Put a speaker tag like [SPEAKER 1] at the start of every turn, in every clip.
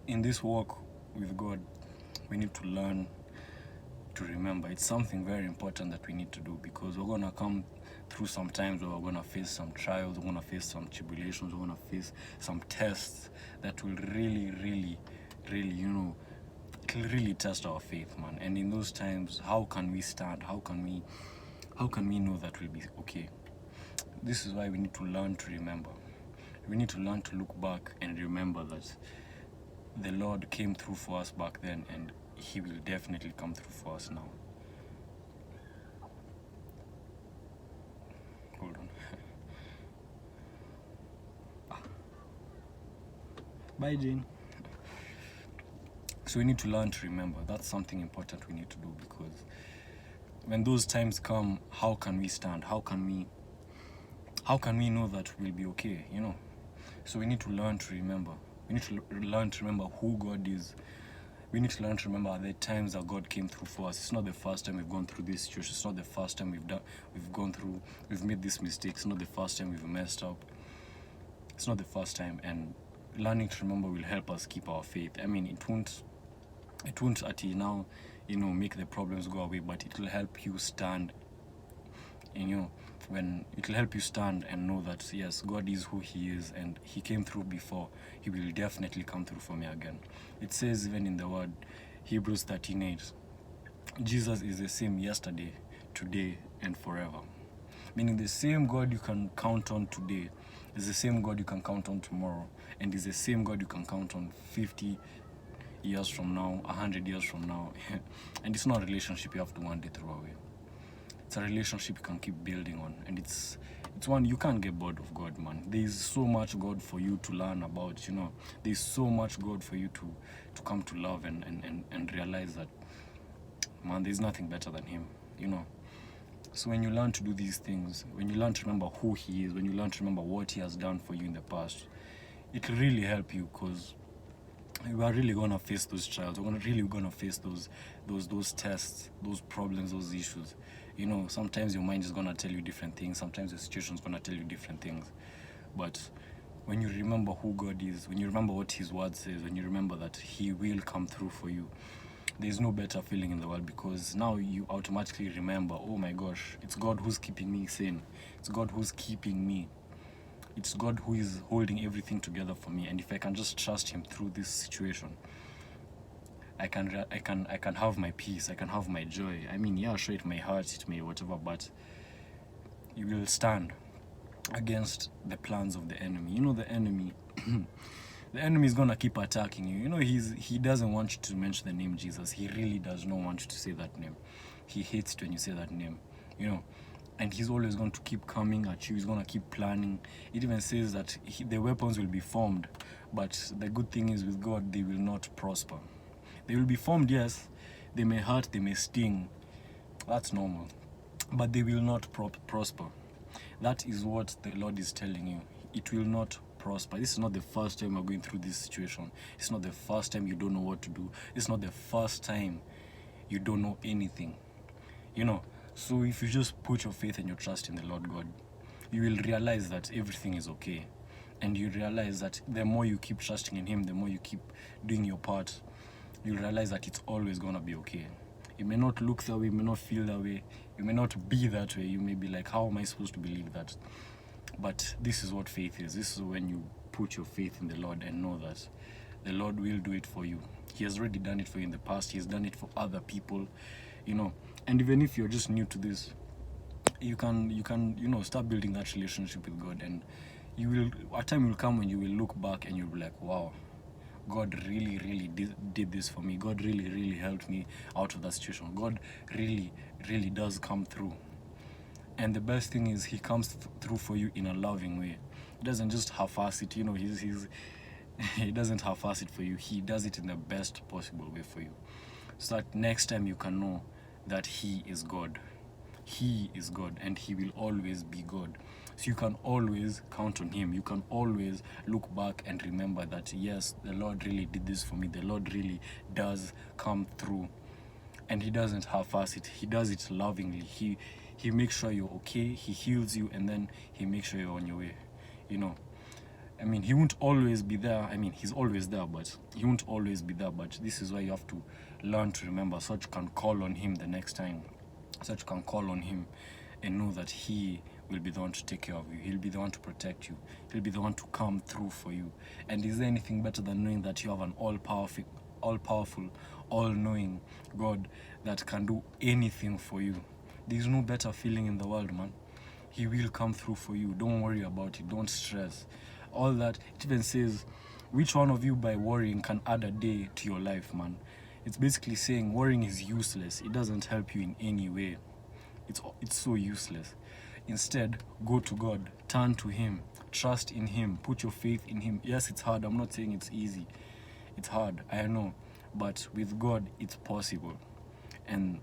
[SPEAKER 1] in this walk with God, we need to learn to remember. It's something very important that we need to do, because we're going to come through some times where we're going to face some trials, we're going to face some tribulations, we're going to face some tests that will really, it'll really test our faith, man. And in those times, how can we stand? How can we know that we'll be okay? This is why we need to learn to remember. We need to learn to look back and remember that the Lord came through for us back then, and He will definitely come through for us now. Hold on. Bye, Jane. So we need to learn to remember. That's something important we need to do, because when those times come, how can we stand? How can we know that we'll be okay, So we need to learn to remember. We need to learn to remember who God is. We need to learn to remember the times that God came through for us. It's not the first time we've gone through this situation. It's not the first time we've made this mistake. It's not the first time we've messed up. It's not the first time. And learning to remember will help us keep our faith. I mean, it won't actually now, make the problems go away, but it will help you stand. And when it will help you stand and know that yes, God is who He is, and He came through before, He will definitely come through for me again. It says even in the word Hebrews 13:8, Jesus is the same yesterday, today, and forever. Meaning the same God you can count on today is the same God you can count on tomorrow, and is the same God you can count on 50 years from now, 100 years from now. And it's not a relationship you have to one day throw away. It's a relationship you can keep building on, and it's one you can't get bored of God, man. There's so much God for you to learn about, There's so much God for you to come to love and realize that, man, there's nothing better than Him, So when you learn to do these things, when you learn to remember who He is, when you learn to remember what He has done for you in the past, it will really help you, because we are really gonna face those trials. We're really gonna face those tests, those problems, those issues. Sometimes your mind is gonna tell you different things. Sometimes the situation is gonna tell you different things. But when you remember who God is, when you remember what His word says, when you remember that He will come through for you, there's no better feeling in the world, because now you automatically remember, oh my gosh, it's God who's keeping me sane. It's God who's keeping me. It's God who is holding everything together for me. And if I can just trust Him through this situation, I can have my peace. I can have my joy. I mean, yeah, sure, it may hurt, it may whatever, but you will stand against the plans of the enemy. The enemy, the enemy is gonna keep attacking you. He doesn't want you to mention the name Jesus. He really does not want you to say that name. He hates it when you say that name. And he's always going to keep coming at you. He's going to keep planning. It even says that the weapons will be formed, but the good thing is with God, they will not prosper. They will be formed, yes. They may hurt, they may sting. That's normal. But they will not prosper. That is what the Lord is telling you. It will not prosper. This is not the first time you're going through this situation. It's not the first time you don't know what to do. It's not the first time you don't know anything. So if you just put your faith and your trust in the Lord God, you will realize that everything is okay. And you realize that the more you keep trusting in Him, the more you keep doing your part, you'll realize that it's always going to be okay. It may not look that way, it may not feel that way, it may not be that way. You may be like, how am I supposed to believe that? But this is what faith is. This is when you put your faith in the Lord and know that the Lord will do it for you. He has already done it for you in the past. He has done it for other people, And even if you're just new to this, you can start building that relationship with God, and a time will come when you will look back and you'll be like, wow, God really did this for me. God really helped me out of that situation. God really does come through. And the best thing is He comes through for you in a loving way. He doesn't just half-ass it, He doesn't half-ass it for you. He does it in the best possible way for you, so that next time you can know that He is God. He is God, and He will always be God. So you can always count on Him. You can always look back and remember that, yes, the Lord really did this for me. The Lord really does come through. And He doesn't half-ass it. He does it lovingly. He makes sure you're okay. He heals you, and then He makes sure you're on your way. I mean, he won't always be there. I mean, he's always there, but he won't always be there. But this is why you have to learn to remember, such you can call on him the next time. Such you can call on him and know that he will be the one to take care of you. He'll be the one to protect you. He'll be the one to come through for you. And is there anything better than knowing that you have an all-powerful, all-knowing God that can do anything for you? There's no better feeling in the world, man. He will come through for you. Don't worry about it. Don't stress. All that. It even says, which one of you by worrying can add a day to your life, man? It's basically saying worrying is useless. It doesn't help you in any way. It's so useless. Instead, go to God. Turn to him. Trust in him. Put your faith in him. Yes, it's hard. I'm not saying it's easy. It's hard, I know. But with God, it's possible. And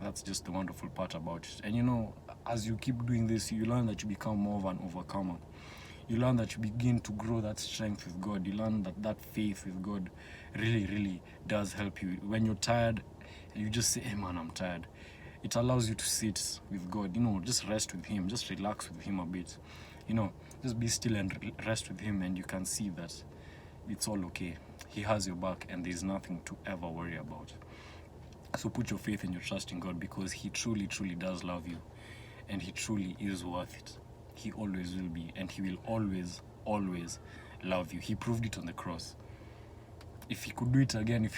[SPEAKER 1] that's just the wonderful part about it. And you know, as you keep doing this, you learn that you become more of an overcomer. You learn that you begin to grow that strength with God. You learn that that faith with God really, really does help you. When you're tired, you just say, hey man, I'm tired. It allows you to sit with God, you know, just rest with him, just relax with him a bit. You know, just be still and rest with him, and you can see that it's all okay. He has your back and there's nothing to ever worry about. So put your faith and your trust in God, because he truly, truly does love you, and he truly is worth it. He always will be, and he will always, always love you. He proved it on the cross. If he could do it again, if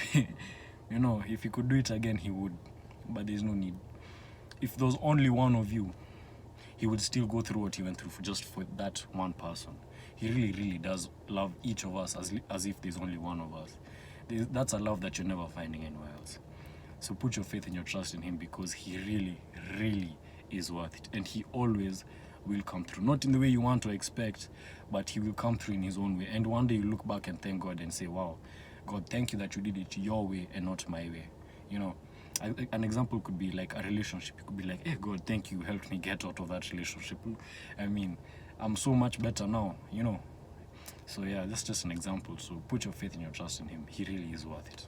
[SPEAKER 1] he could do it again, he would. But there's no need. If there was only one of you, he would still go through what he went through for that one person. He really, really does love each of us as if there's only one of us. That's a love that you're never finding anywhere else. So put your faith and your trust in him, because he really, really is worth it. And he always will come through. Not in the way you want to expect, but he will come through in his own way. And one day you look back and thank God and say, wow, God, thank you that you did it your way and not my way. You know, an example could be like a relationship. You could be like, hey, God, thank you, helped me get out of that relationship. I mean, I'm so much better now, you know. So yeah, that's just an example. So put your faith and your trust in him. He really is worth it.